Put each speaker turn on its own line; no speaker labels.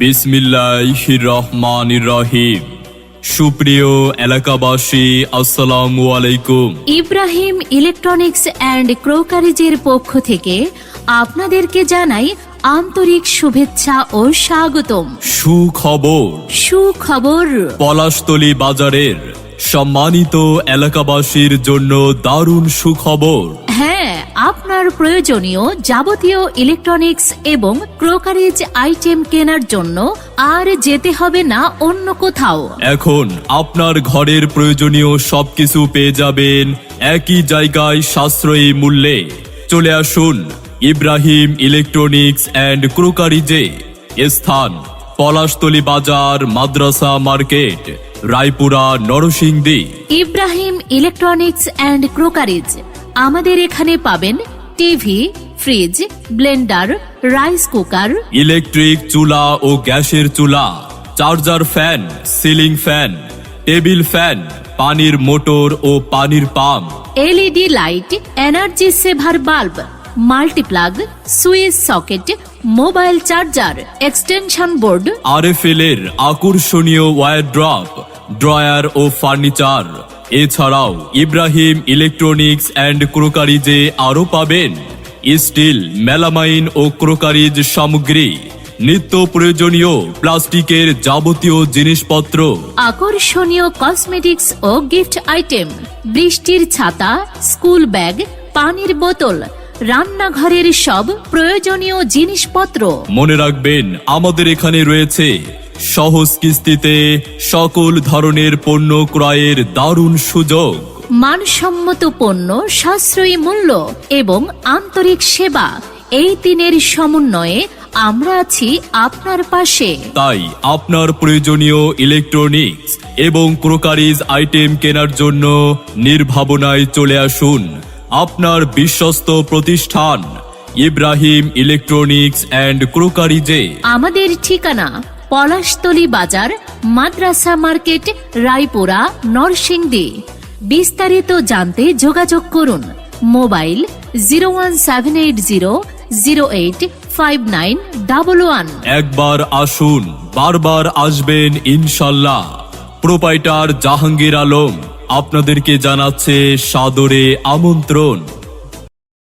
বিসমিল্লাহির রহমানির রহিম। সুপ্রিয় এলাকাবাসী, আসসালামু আলাইকুম।
ইব্রাহিম ইলেকট্রনিক্স অ্যান্ড ক্রোকারিজের পক্ষ থেকে আপনাদেরকে জানাই আন্তরিক শুভেচ্ছা ও স্বাগতম। সুখবর
পলাশতলী বাজারের সম্মানিত এলাকাবাসীর জন্য দারুণ সুখবর।
হ্যাঁ, আপনার প্রয়োজনীয় যাবতীয় ইলেকট্রনিক্স এবং ক্রোকারিজ আইটেম কেনার জন্য আর যেতে হবে না অন্য কোথাও।
এখন আপনার ঘরের প্রয়োজনীয় সবকিছু পেয়ে যাবেন একই জায়গায় সাশ্রয়ী মূল্যে। চলে আসুন ইব্রাহিম ইলেকট্রনিক্স অ্যান্ড ক্রোকারিজে। স্থান পলাশতলী বাজার, Madrasa market, Raipura, Narsingdi.
Ibrahim electronics and crockeries. আমাদের এখানে পাবেন TV, fridge, blender, rice cooker,
electric চুলা ও গ্যাসের চুলা, charger fan, ceiling fan, table fan, পানির মোটর ও পানির pump,
LED light, energy saver bulb, multiplug, switch socket, mobile charger, extension board,
RFL এর আকর্ষণীয় ওয়্যারড্রপ, ড্রয়ার ও ফার্নিচার। এছাড়াও ইব্রাহিম ইলেকট্রনিক্স অ্যান্ড ক্রোকারিজে আরও পাবেন স্টিল, মেলামাইন ও ক্রোকারিজ সামগ্রী, নিত্য প্রয়োজনীয় প্লাস্টিকের যাবতীয় জিনিসপত্র,
আকর্ষণীয় কসমেটিক্স ও গিফট আইটেম, বৃষ্টির ছাতা, স্কুল ব্যাগ, পানির বোতল, রান্নাঘরের সব প্রয়োজনীয় জিনিসপত্র।
মনে রাখবেন, আমাদের এখানে রয়েছে সহজ কিস্তিতে সকল ধরনের পণ্য ক্রয়ের দারুণ সুযোগ।
মানসম্মত পণ্য, সাশ্রয়ী মূল্য এবং আন্তরিক সেবা, এই তিনের সমন্বয়ে আমরা আছি আপনার পাশে।
তাই আপনার প্রয়োজনীয় ইলেকট্রনিক্স এবং ক্রোকারিজ আইটেম কেনার জন্য নির্ভাবনায় চলে আসুন আপনার বিশ্বস্ত প্রতিষ্ঠান ইব্রাহিম ইলেকট্রনিক্স অ্যান্ড ক্রোকারিজে।
আমাদের ঠিকানা পলাশতলী বাজার, মাদ্রাসা মার্কেট, রায়পুরা, নরসিংদী। বিস্তারিত জানতে যোগাযোগ করুন মোবাইল 01780085911।
একবার আসুন, বারবার আসবেন ইনশাল্লাহ। প্রোপাইটার জাহাঙ্গীর আলম আপনাদেরকে জানাচ্ছে সাদরে আমন্ত্রণ।